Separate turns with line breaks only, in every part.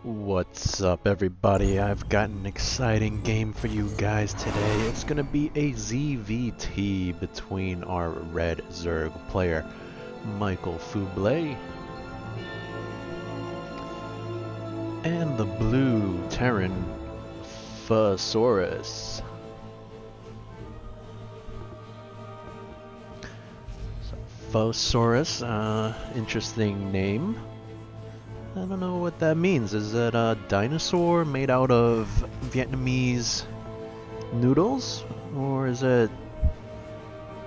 What's up, everybody? I've got an exciting game for you guys today. It's gonna be a ZvT between our red Zerg player, Michael Fuble, and the blue Terran Phosaurus. So, Phosaurus, interesting name. I don't know what that means. Is it a dinosaur made out of Vietnamese noodles? Or is it,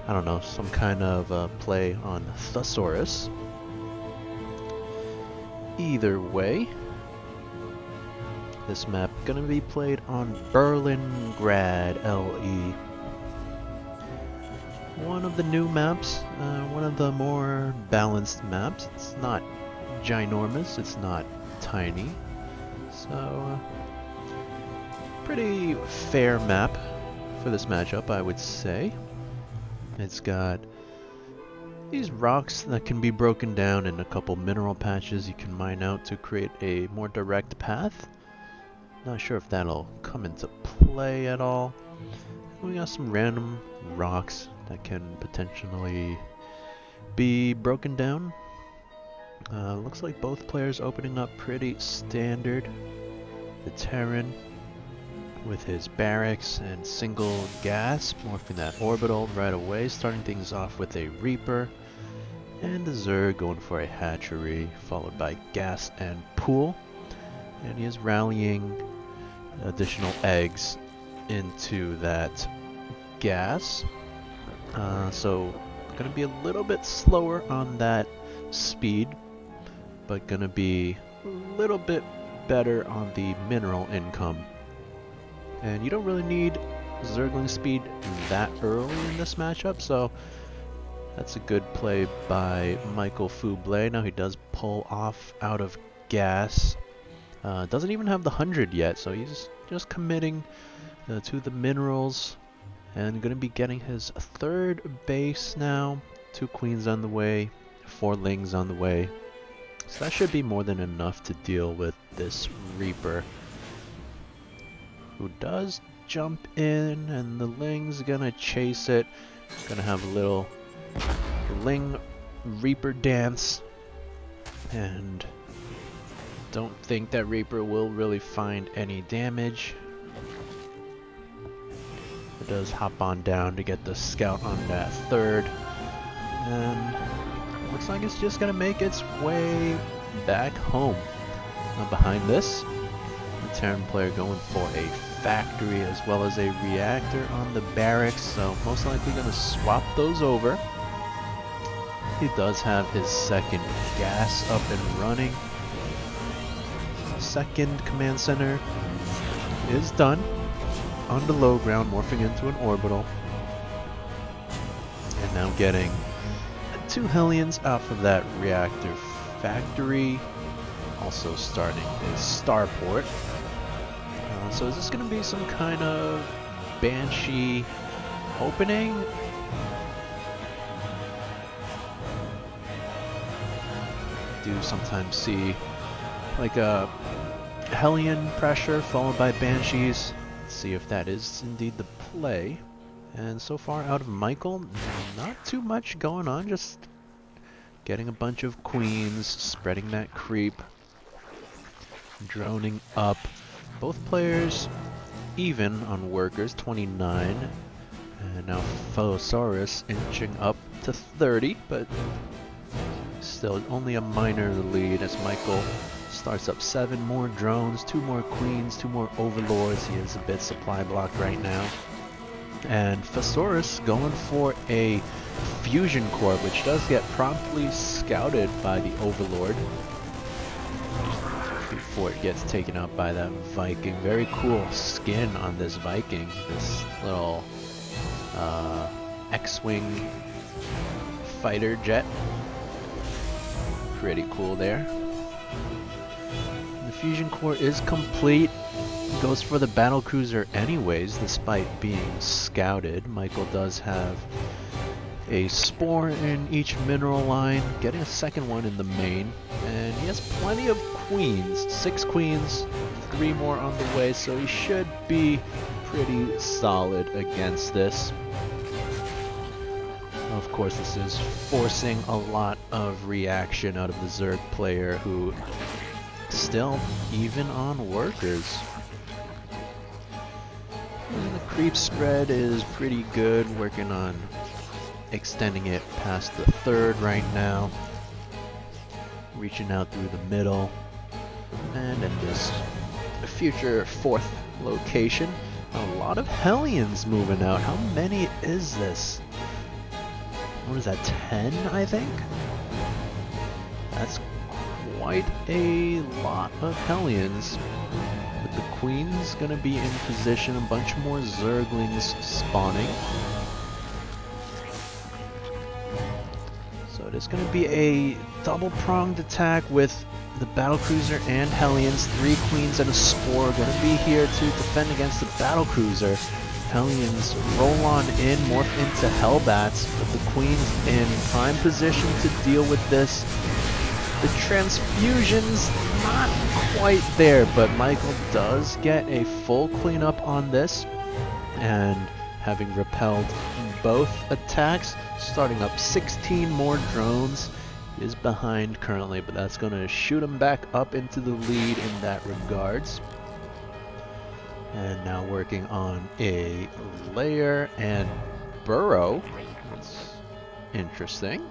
I don't know, some kind of play on Thesaurus? Either way, this map gonna be played on Berlingrad LE. One of the new maps, one of the more balanced maps. It's not ginormous, it's not tiny, so pretty fair map for this matchup, I would say. It's got these rocks that can be broken down in a couple mineral patches you can mine out to create a more direct path. Not sure if that'll come into play at all. We got some random rocks that can potentially be broken down. Looks like both players opening up pretty standard. The Terran with his barracks and single gas, morphing that orbital right away, starting things off with a Reaper. And the Zerg going for a hatchery, followed by gas and pool. And he is rallying additional eggs into that gas. So gonna be a little bit slower on that speed, but gonna be a little bit better on the mineral income. And you don't really need Zergling speed that early in this matchup, so that's a good play by Michael Fuble. Now he does pull off out of gas. Doesn't even have the 100 yet, so he's just committing to the minerals and gonna be getting his third base now. 2 queens on the way, 4 lings on the way. So that should be more than enough to deal with this Reaper, who does jump in, and the ling's gonna chase it. Gonna have a little ling Reaper dance, and don't think that Reaper will really find any damage. It does hop on down to get the scout on that third, and looks like it's just gonna make its way back home. Now behind this, the Terran player going for a factory as well as a reactor on the barracks, so most likely gonna swap those over. He does have his second gas up and running. Second command center is done on the low ground, morphing into an orbital. And now getting 2 Hellions off of that reactor factory, also starting his starport. So is this going to be some kind of Banshee opening? Do sometimes see like a Hellion pressure followed by Banshees. Let's see if that is indeed the play. And so far out of Michael, not too much going on, just getting a bunch of queens, spreading that creep, droning up. Both players even on workers, 29, and now Phosaurus inching up to 30, but still only a minor lead as Michael starts up 7 more drones, 2 more queens, 2 more overlords. He is a bit supply blocked right now. And Phosaurus going for a fusion core, which does get promptly scouted by the Overlord before it gets taken out by that Viking. Very cool skin on this Viking, this little X-Wing fighter jet. Pretty cool there. The fusion core is complete. Goes for the battle cruiser anyways, despite being scouted. Michael does have a spore in each mineral line, getting a second one in the main, and he has plenty of queens. 6 queens, 3 more on the way, so he should be pretty solid against this. Of course, this is forcing a lot of reaction out of the Zerg player, who still even on workers. And the creep spread is pretty good, working on extending it past the 3rd right now, reaching out through the middle, and in this future 4th location, a lot of Hellions moving out. How many is this? What is that, 10, I think? That's quite a lot of Hellions. With the Queens gonna be in position, a bunch more Zerglings spawning. So it is gonna be a double-pronged attack with the Battlecruiser and Hellions. 3 Queens and a Spore gonna be here to defend against the Battlecruiser. Hellions roll on in, morph into Hellbats, but the Queen's in prime position to deal with this. The transfusion's not quite there, but Michael does get a full cleanup on this, and having repelled both attacks, starting up 16 more drones, is behind currently, but that's going to shoot him back up into the lead in that regards. And now working on a layer and burrow. That's interesting.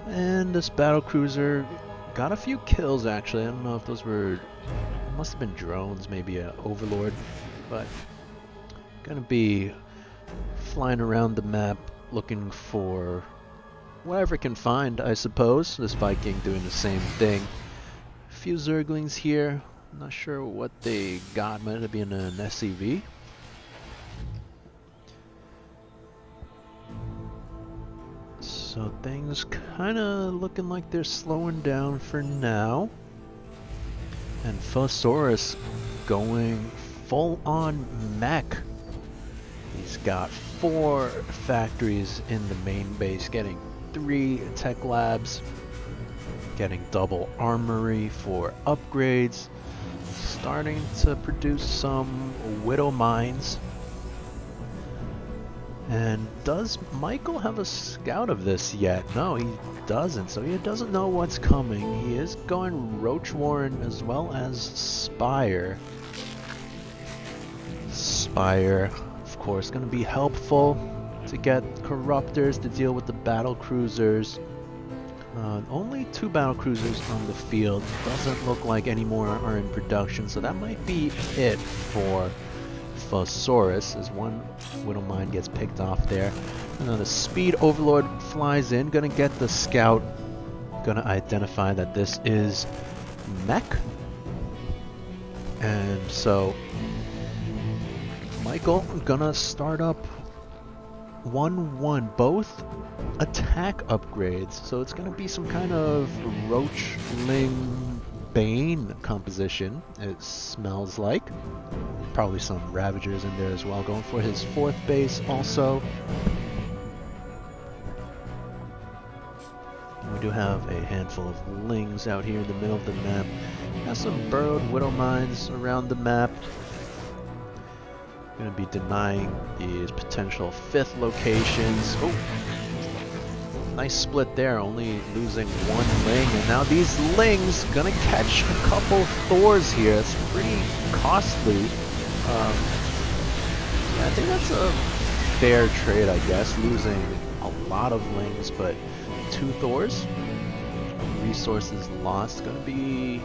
And this battlecruiser got a few kills actually. I don't know if those were, must have been drones, maybe an overlord, but gonna be flying around the map looking for whatever it can find, I suppose. This Viking doing the same thing. A few Zerglings here. Not sure what they got. Might have been an SCV. So things kind of looking like they're slowing down for now. And Fosaurus going full on mech. He's got 4 factories in the main base, getting 3 tech labs, getting double armory for upgrades, starting to produce some Widow Mines. And does Michael have a scout of this yet? No, he doesn't, so he doesn't know what's coming. He is going Roach Warren as well as Spire. Spire, of course, going to be helpful to get Corruptors to deal with the battle cruisers. Only 2 battle cruisers on the field. Doesn't look like any more are in production, so that might be it for Fosaurus, as 1 Widow Mine gets picked off there. And then the Speed Overlord flies in, gonna get the scout, gonna identify that this is mech. And so Michael gonna start up 1-1, both attack upgrades, so it's gonna be some kind of Roachling Bane composition, it smells like. Probably some Ravagers in there as well, going for his 4th base also. We do have a handful of Lings out here in the middle of the map. Got some burrowed Widow Mines around the map. Going to be denying these potential 5th locations. Oh, nice split there, only losing 1 Ling, and now these Lings gonna catch a couple Thors here. It's pretty costly. Yeah, I think that's a fair trade, I guess, losing a lot of Lings, but 2 Thors. Resources lost, gonna be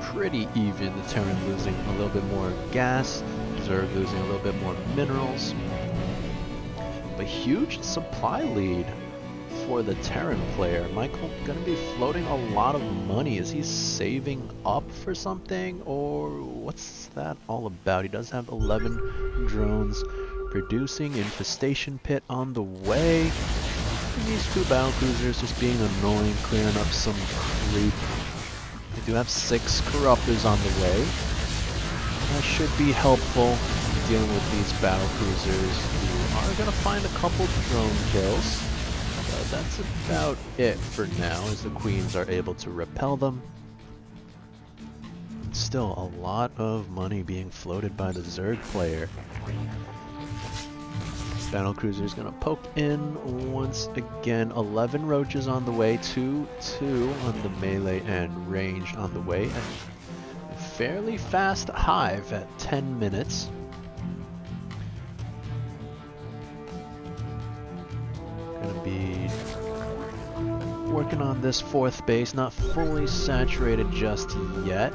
pretty even. The Terran losing a little bit more gas, Zerg losing a little bit more minerals. But huge supply lead for the Terran player. Michael gonna be floating a lot of money. Is he saving up for something, or what's that all about? He does have 11 drones producing. Infestation pit on the way. And these 2 battlecruisers just being annoying, clearing up some creep. They do have 6 Corruptors on the way. That should be helpful dealing with these battlecruisers who are are going to find a couple drone kills. But that's about it for now, as the queens are able to repel them. Still a lot of money being floated by the Zerg player. Battlecruiser is going to poke in once again. 11 roaches on the way, 2 on the melee and range on the way. And a fairly fast hive at 10 minutes. Going to be working on this 4th base, not fully saturated just yet.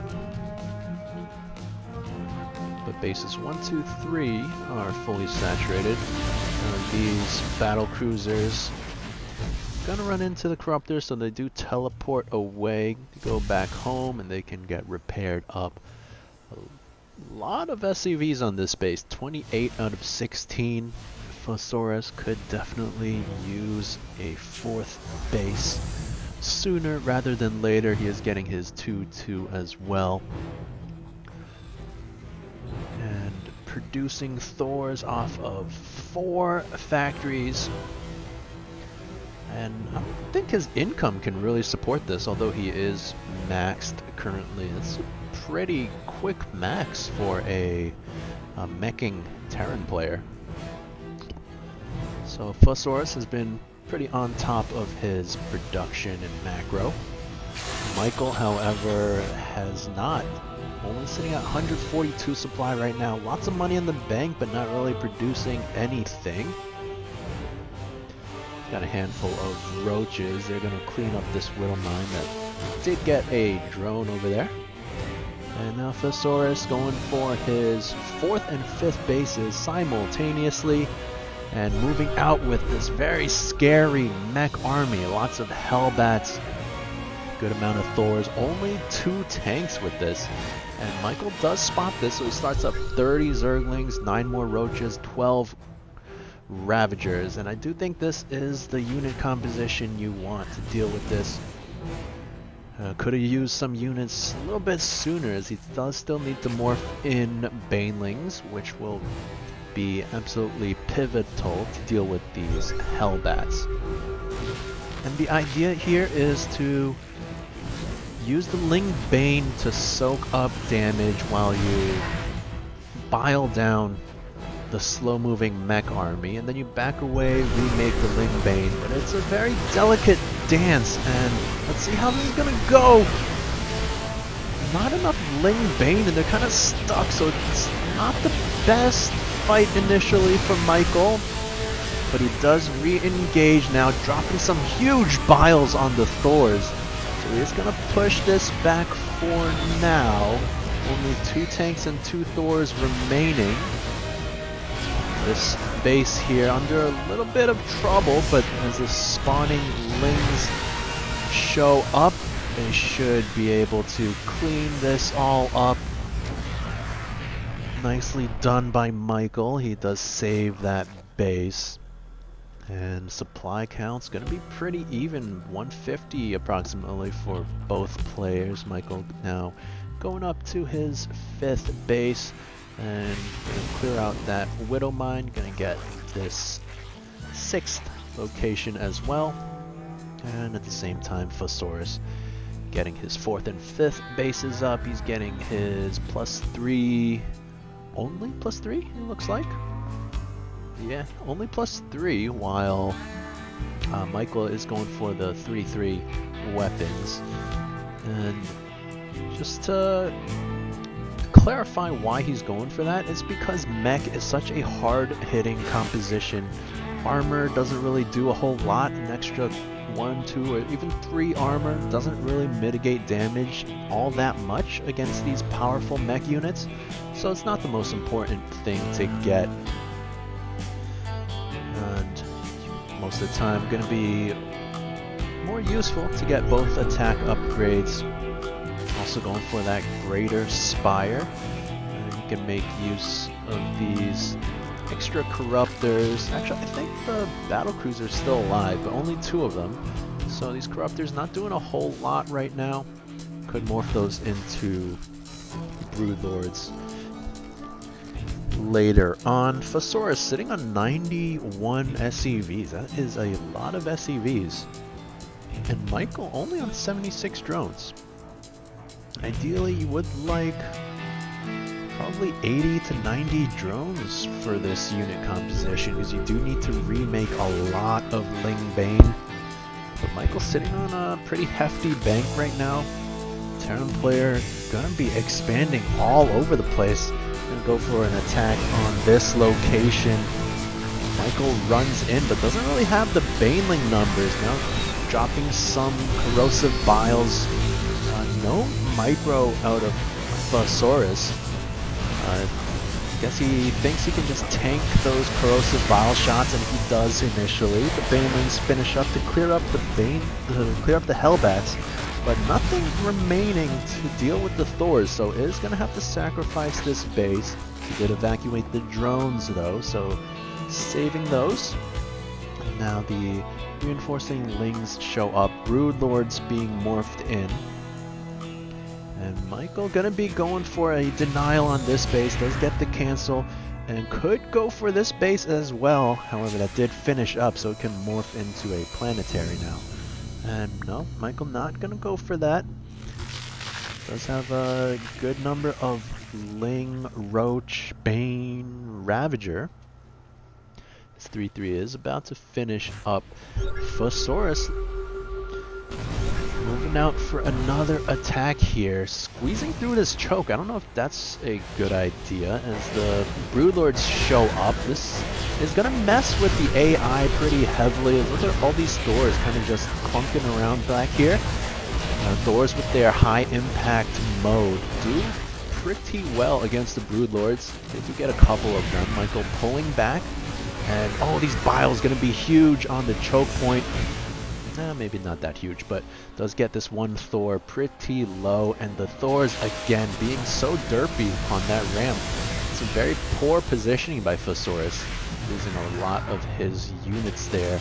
But bases 1, 2, 3 are fully saturated. These battle cruisers gonna run into the corruptors, so they do teleport away to go back home, and they can get repaired up. A lot of SCVs on this base, 28 out of 16. Fosaurus could definitely use a 4th base sooner rather than later. He is getting his 2-2 as well. And producing Thors off of 4 factories. And I don't think his income can really support this, although he is maxed currently. It's a pretty quick max for a meching Terran player. So Fosaurus has been pretty on top of his production and macro. Michael, however, has not. Only sitting at 142 supply right now. Lots of money in the bank, but not really producing anything. Got a handful of roaches. They're going to clean up this Whittle mine that did get a drone over there. And now Fosaurus going for his 4th and 5th bases simultaneously. And moving out with this very scary mech army. Lots of Hellbats. Good amount of Thors. Only 2 tanks with this. And Michael does spot this, so he starts up 30 Zerglings, 9 more Roaches, 12 Ravagers. And I do think this is the unit composition you want to deal with this. Could have used some units a little bit sooner, as he does still need to morph in Banelings, which will be absolutely pivotal to deal with these Hellbats. And the idea here is to use the Ling Bane to soak up damage while you bile down the slow-moving mech army, and then you back away, remake the Ling Bane. But it's a very delicate dance, and let's see how this is gonna go. Not enough Ling Bane, and they're kind of stuck, so it's not the best fight initially for Michael. But he does re-engage now, dropping some huge biles on the Thors. So he's going to push this back for now. Only 2 tanks and 2 Thors remaining. This base here under a little bit of trouble, but as the spawning Lings show up, they should be able to clean this all up. Nicely done by Michael. He does save that base. And supply count's going to be pretty even, 150 approximately for both players. Michael now going up to his 5th base and going to clear out that Widow Mine. Going to get this 6th location as well. And at the same time, Fosaurus getting his 4th and 5th bases up. He's getting his +3, only +3 it looks like. Yeah, only +3, while Michael is going for the 3-3 weapons. And just to clarify why he's going for that, it's because mech is such a hard-hitting composition. Armor doesn't really do a whole lot. An extra 1, 2, or even 3 armor doesn't really mitigate damage all that much against these powerful mech units. So it's not the most important thing to get. And most of the time going to be more useful to get both attack upgrades. Also going for that greater spire. And you can make use of these extra corruptors. Actually, I think the battlecruiser's still alive, but only 2 of them. So these corruptors not doing a whole lot right now. Could morph those into broodlords later on. Fosaurus sitting on 91 SCVs. That is a lot of SCVs. And Michael only on 76 drones. Ideally, you would like probably 80 to 90 drones for this unit composition, because you do need to remake a lot of Ling Bane. But Michael's sitting on a pretty hefty bank right now. Terran player gonna be expanding all over the place. Gonna go for an attack on this location. Michael runs in, but doesn't really have the Baneling numbers. Now dropping some corrosive biles. No micro out of Fosaurus. I guess he thinks he can just tank those corrosive bile shots, and he does initially. The Banelings finish up to clear up the Hellbats, but nothing remaining to deal with the Thors, so is gonna have to sacrifice this base. He did evacuate the drones though, so saving those. Now the reinforcing Lings show up, Broodlords being morphed in. And Michael gonna be going for a denial on this base, does get the cancel, and could go for this base as well. However, that did finish up, so it can morph into a planetary now. And no, Michael not gonna go for that. Does have a good number of Ling, Roach, Bane, Ravager. This 3-3 is about to finish up. Fosaurus moving out for another attack here, squeezing through this choke. I don't know if that's a good idea as the Broodlords show up. This is going to mess with the AI pretty heavily. Look at all these Thors kind of just clunking around back here. Thors with their high impact mode do pretty well against the Broodlords. They do get a couple of them. Michael pulling back, and oh, these biles going to be huge on the choke point. Maybe not that huge, but does get this one Thor pretty low, and the Thors again being so derpy on that ramp. Some very poor positioning by Fosaurus, losing a lot of his units there.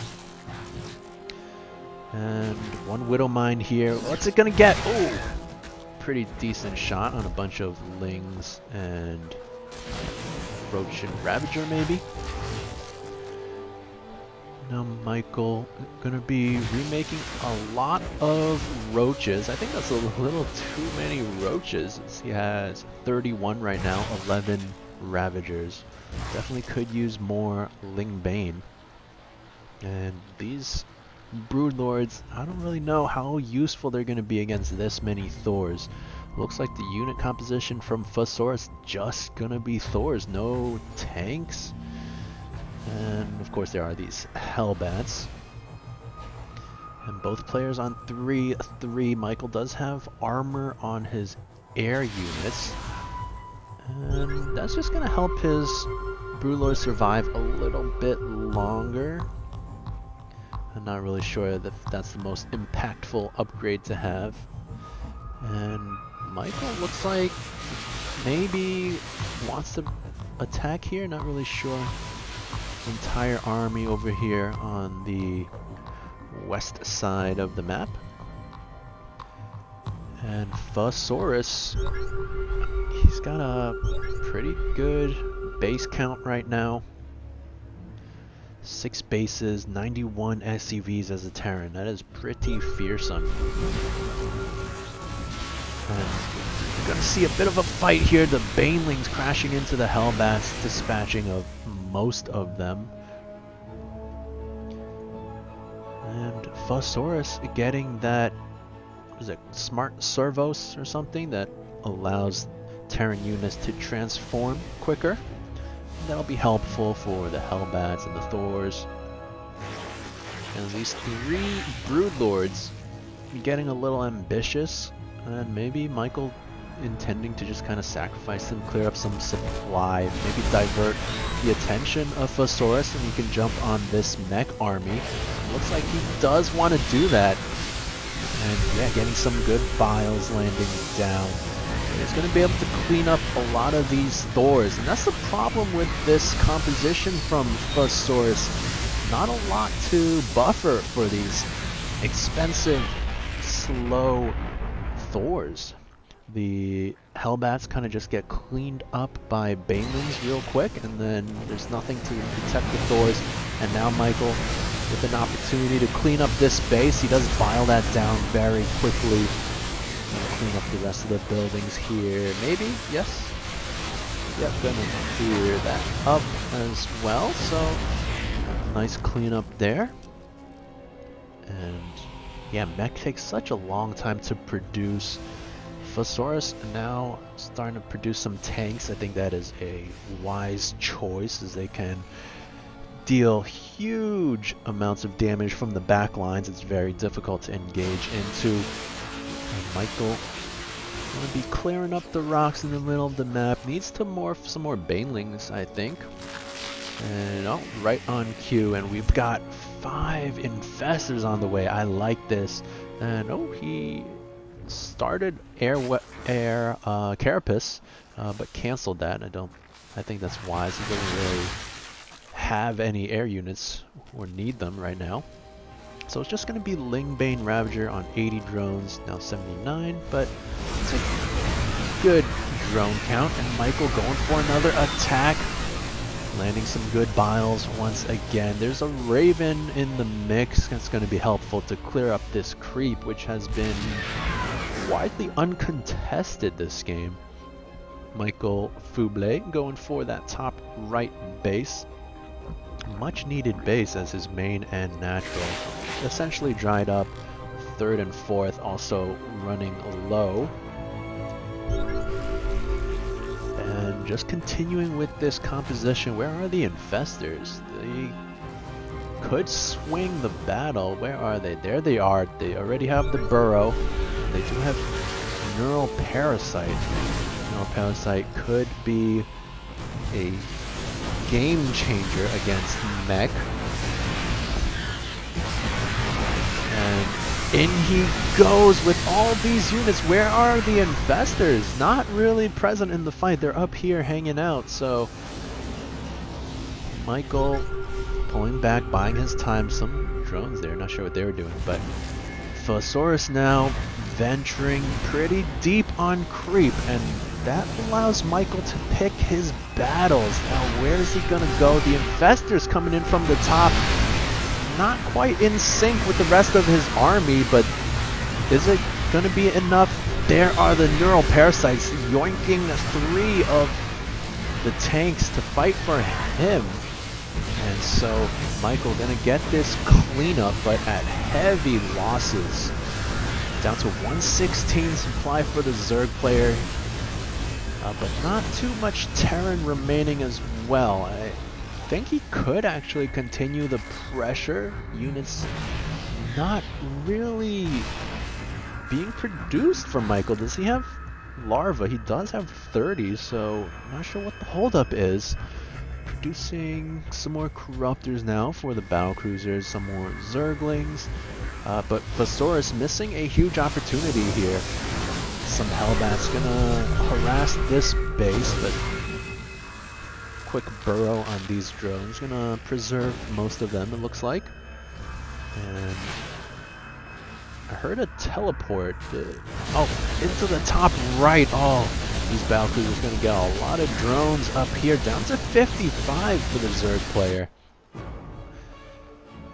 And one Widow Mine here. What's it gonna get? Oh, pretty decent shot on a bunch of Lings and Roach and Ravager maybe. Now Michael gonna be remaking a lot of Roaches. I think that's a little too many Roaches. He has 31 right now, 11 Ravagers. Definitely could use more Ling Bane. And these Broodlords, I don't really know how useful they're gonna be against this many Thors. Looks like the unit composition from Fosaurus just gonna be Thors, no tanks. And of course there are these Hellbats. And both players on 3-3. Michael does have armor on his air units. And that's just going to help his Broodlord survive a little bit longer. I'm not really sure that that's the most impactful upgrade to have. And Michael looks like maybe wants to attack here, not really sure. Entire army over here on the west side of the map. And Fosaurus, he's got a pretty good base count right now. 6 bases, 91 SCVs as a Terran. That is pretty fearsome. And we're gonna see a bit of a fight here. The Banelings crashing into the Hellbats, dispatching of most of them. And Fosaurus getting that, what is it, smart servos or something that allows Terran units to transform quicker. And that'll be helpful for the Hellbats and the Thors. And these 3 Broodlords getting a little ambitious, and maybe Michael intending to just kind of sacrifice them, clear up some supply, maybe divert the attention of Fosaurus, and he can jump on this mech army. Looks like he does want to do that. And yeah, getting some good biles landing down. And he's going to be able to clean up a lot of these Thors. And that's the problem with this composition from Fosaurus. Not a lot to buffer for these expensive, slow Thors. The Hellbats kind of just get cleaned up by Banelings real quick, and then there's nothing to protect the Thors. And now Michael, with an opportunity to clean up this base, he does bile that down very quickly. Gonna clean up the rest of the buildings here. Maybe? Yes? Yep, gonna clear that up as well. So, nice cleanup there. And yeah, mech takes such a long time to produce. Fosaurus now starting to produce some tanks. I think that is a wise choice, as they can deal huge amounts of damage from the back lines. It's very difficult to engage into. And Michael going to be clearing up the rocks in the middle of the map. Needs to morph some more Banelings, I think. And oh, right on cue. And we've got 5 Infestors on the way. I like this. And oh, he started air Carapace, but canceled that. I think that's wise. He doesn't really have any air units or need them right now. So it's just going to be Lingbane Ravager on 80 drones, now 79, but it's a good drone count. And Michael going for another attack, landing some good biles once again. There's a Raven in the mix that's going to be helpful to clear up this creep, which has been widely uncontested this game. Michael Fuble going for that top right base. Much needed base, as his main and natural essentially dried up. 3rd and 4th also running low. And just continuing with this composition, where are the Infestors? They could swing the battle. Where are they? There they are. They already have the burrow. They do have Neural Parasite. Neural Parasite could be a game changer against mech. And in he goes with all these units. Where are the Infestors? Not really present in the fight. They're up here hanging out. So Michael pulling back, buying his time. Some drones there. Not sure what they were doing, but Fosaurus now venturing pretty deep on creep, and that allows Michael to pick his battles. Now, where is he gonna go? The Infestors coming in from the top, not quite in sync with the rest of his army, but is it gonna be enough? There are the Neural Parasites yoinking 3 of the tanks to fight for him. And so Michael gonna get this cleanup, but at heavy losses. Down to 116 supply for the Zerg player, but not too much Terran remaining as well. I think he could actually continue the pressure. Units not really being produced from Michael. Does he have larva? He does have 30, so I'm not sure what the holdup is. Producing some more Corruptors now for the Battlecruisers, some more Zerglings, but Fosaurus missing a huge opportunity here. Some Hellbats gonna harass this base, but quick burrow on these drones gonna preserve most of them, it looks like. And I heard a teleport. Into the top right. Oh, these Battlecruisers gonna get a lot of drones up here, down to 55 for the Zerg player.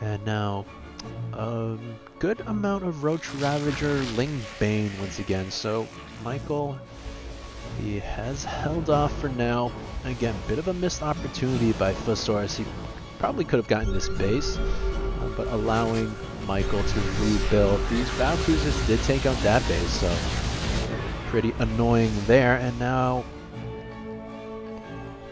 And now a good amount of Roach Ravager, Lingbane once again. So Michael, he has held off for now. Again, bit of a missed opportunity by Fosaurus. He probably could have gotten this base, but allowing Michael to rebuild. These Battlecruisers did take out that base, so pretty annoying there. And now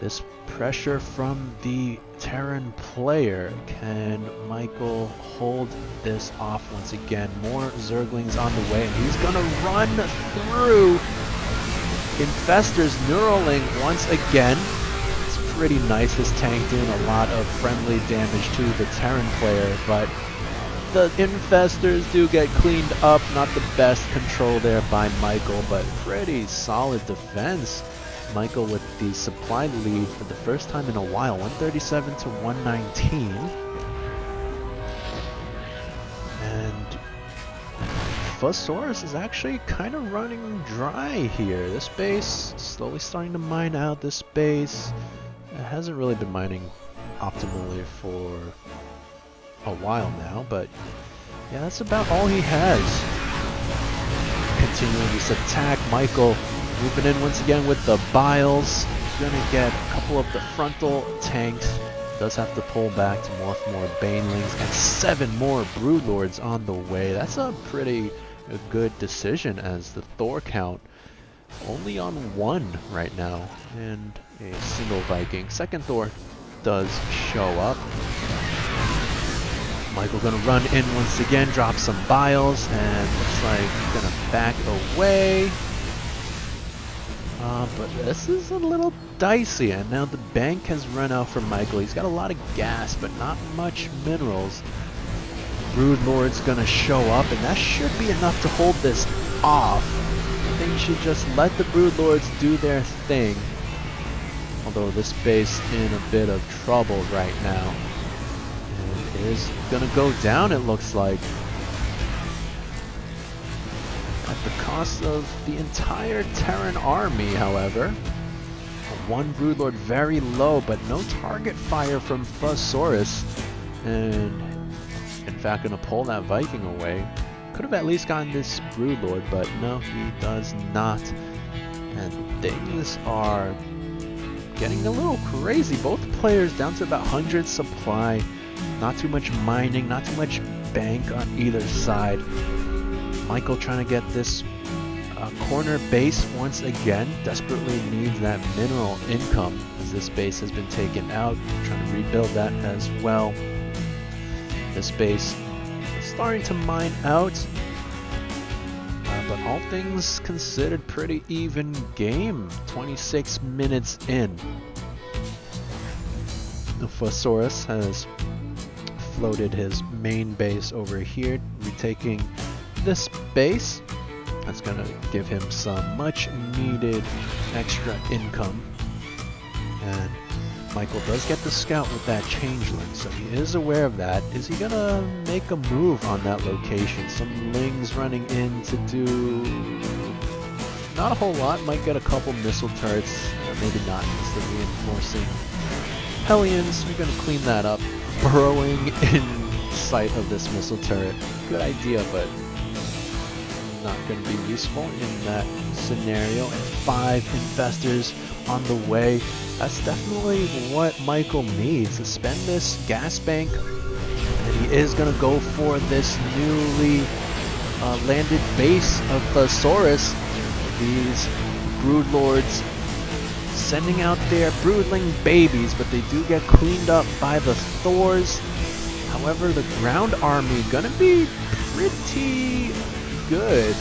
this pressure from the Terran player. Can Michael hold this off once again? More Zerglings on the way, and he's gonna run through Infestors. Neuraling once again. It's pretty nice. This tank doing a lot of friendly damage to the Terran player, but the Infestors do get cleaned up. Not the best control there by Michael, but pretty solid defense. Michael with the supply lead for the first time in a while, 137 to 119. And Fuzzasaurus is actually kind of running dry here. This base slowly starting to mine out. This base hasn't really been mining optimally for a while now, but yeah, that's about all he has. Continuing this attack, Michael moving in once again with the Biles. He's gonna get a couple of the frontal tanks. Does have to pull back to morph more Banelings and 7 more Broodlords on the way. That's a pretty good decision, as the Thor count only on 1 right now, and a single Viking. Second Thor does show up. Michael gonna run in once again, drop some Biles, and looks like he's gonna back away. But this is a little dicey, and now the bank has run out for Michael. He's got a lot of gas, but not much minerals. Broodlord's gonna show up, and that should be enough to hold this off. I think you should just let the Broodlords do their thing. Although this base in a bit of trouble right now. And it is gonna go down, it looks like. At the cost of the entire Terran army, however. One Broodlord very low, but no target fire from Fuzzasaurus. And in fact, gonna pull that Viking away. Could have at least gotten this Broodlord, but no, he does not. And things are getting a little crazy. Both players down to about 100 supply. Not too much mining, not too much bank on either side. Michael trying to get this corner base once again. Desperately needs that mineral income, as this base has been taken out. Trying to rebuild that as well. This base is starting to mine out. But all things considered, pretty even game. 26 minutes in. The Fuzzasaurus has floated his main base over here, retaking this base. That's gonna give him some much needed extra income. And Michael does get the scout with that changeling, so he is aware of that. Is he gonna make a move on that location? Some lings running in to do not a whole lot. Might get a couple missile turrets, maybe not. Instead of reinforcing Hellions, we're gonna clean that up. Burrowing in sight of this missile turret. Good idea, but not going to be useful in that scenario. And 5 infestors on the way. That's definitely what Michael needs to spend this gas bank. And he is going to go for this newly landed base of Fuzzasaurus. These Broodlords sending out their broodling babies, but they do get cleaned up by the Thors. However, the ground army gonna be pretty good,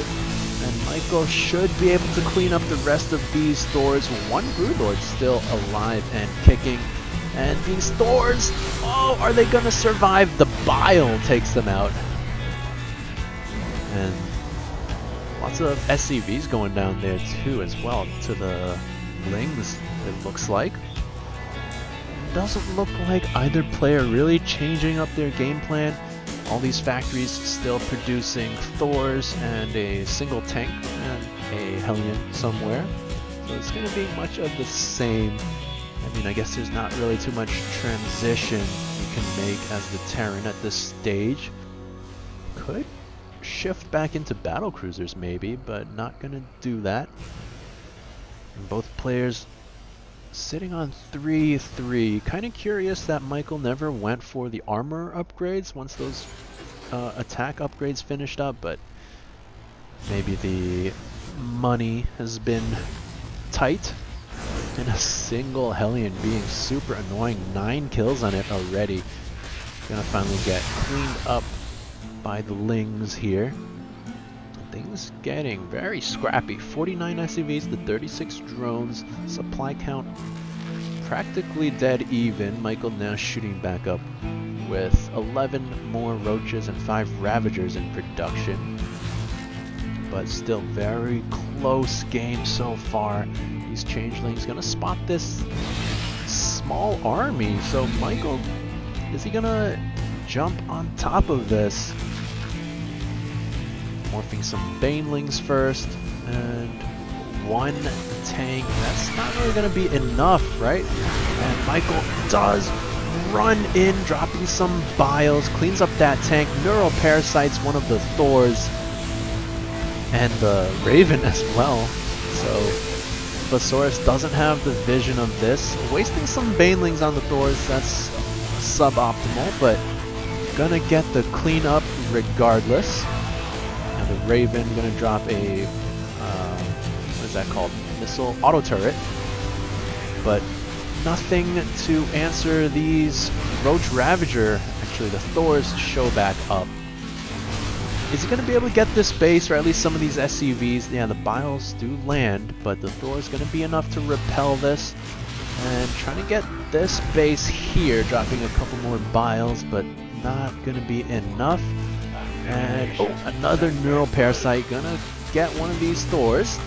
and Michael should be able to clean up the rest of these Thors. One Broodlord still alive and kicking, and these Thors, oh, are they gonna survive? The bile takes them out, and lots of SCVs going down there too as well to the lings, it looks like. Doesn't look like either player really changing up their game plan. All these factories still producing Thors and a single tank and a Hellion somewhere. So it's going to be much of the same. I mean, I guess there's not really too much transition you can make as the Terran at this stage. Could shift back into battle cruisers maybe, but not going to do that. And both players sitting on 3-3. Kind of curious that Michael never went for the armor upgrades once those attack upgrades finished up, but maybe the money has been tight. And a single Hellion being super annoying. 9 kills on it already. Gonna finally get cleaned up by the lings here. Things getting very scrappy. 49 SCVs to 36 drones. Supply count practically dead even. Michael now shooting back up with 11 more roaches and 5 ravagers in production. But still very close game so far. These changelings gonna spot this small army. So Michael, is he gonna jump on top of this? Morphing some banelings first, and one tank. That's not really going to be enough, right? And Michael does run in, dropping some biles, cleans up that tank, neural parasites one of the Thors, and the Raven as well. So Fosaurus doesn't have the vision of this. Wasting some banelings on the Thors, that's suboptimal, but gonna get the cleanup regardless. Now the Raven gonna drop a what is that called? Missile auto turret, but nothing to answer these Roach Ravager. Actually, the Thors show back up. Is he gonna be able to get this base, or at least some of these SCVs? Yeah, the biles do land, but the Thor's gonna be enough to repel this. And trying to get this base here, dropping a couple more biles, but not gonna be enough. And oh, another neural parasite gonna get one of these Thors.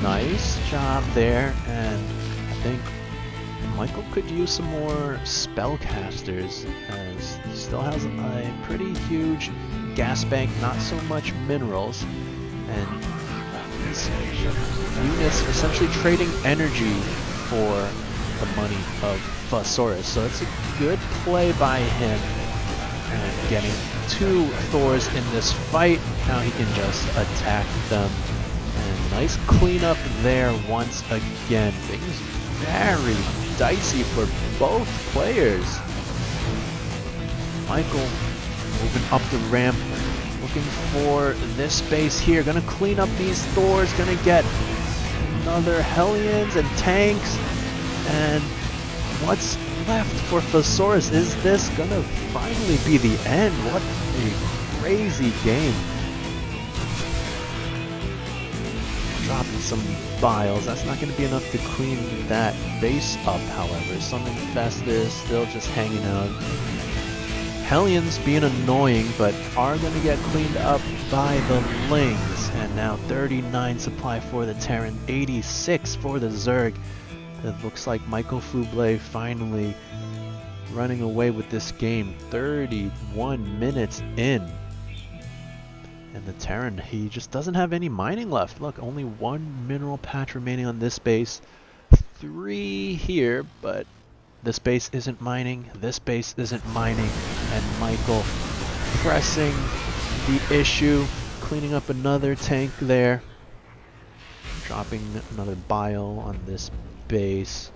Nice job there, and I think Michael could use some more spellcasters, as he still has a pretty huge gas bank, not so much minerals, and these units essentially trading energy for the money of Fosaurus. So it's a good play by him, and getting 2 Thors in this fight. Now he can just attack them. And nice cleanup there once again. Things very dicey for both players. Michael moving up the ramp, looking for this space here. Gonna clean up these Thors, gonna get another Hellions and tanks. And what's left for Fosaurus? Is this gonna finally be the end? What a crazy game. Dropping some biles. That's not going to be enough to clean that base up, however. Some infestors still just hanging out. Hellions being annoying, but are going to get cleaned up by the Lings. And now 39 supply for the Terran, 86 for the Zerg. It looks like Michael Fuble finally running away with this game. 31 minutes in. And the Terran, he just doesn't have any mining left. Look, only 1 mineral patch remaining on this base. 3 here, but this base isn't mining. This base isn't mining. And Michael pressing the issue. Cleaning up another tank there. Dropping another bile on this base.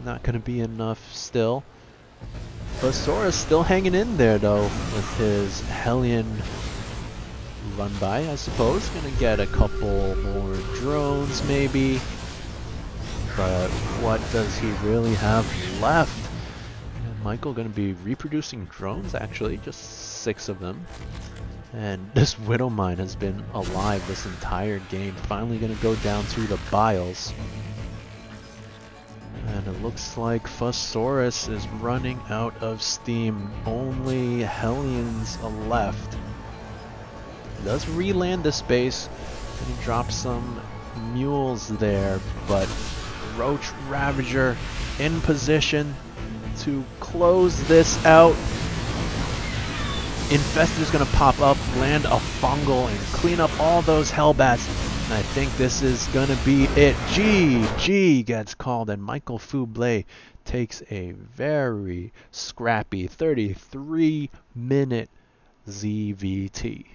Not going to be enough still. Fosaurus still hanging in there, though, with his Hellion run by, I suppose. Gonna get a couple more drones maybe, but what does he really have left? And Michael gonna be reproducing drones, actually, just 6 of them. And this Widow Mine has been alive this entire game. Finally gonna go down to the biles. And it looks like Fosaurus is running out of steam. Only Hellions left. Does re-land the space and drop some mules there, but Roach Ravager in position to close this out. Infestor's gonna pop up, land a fungal, and clean up all those Hellbats. And I think this is gonna be it. GG gets called, and Michael Fuble takes a very scrappy 33-minute ZvT.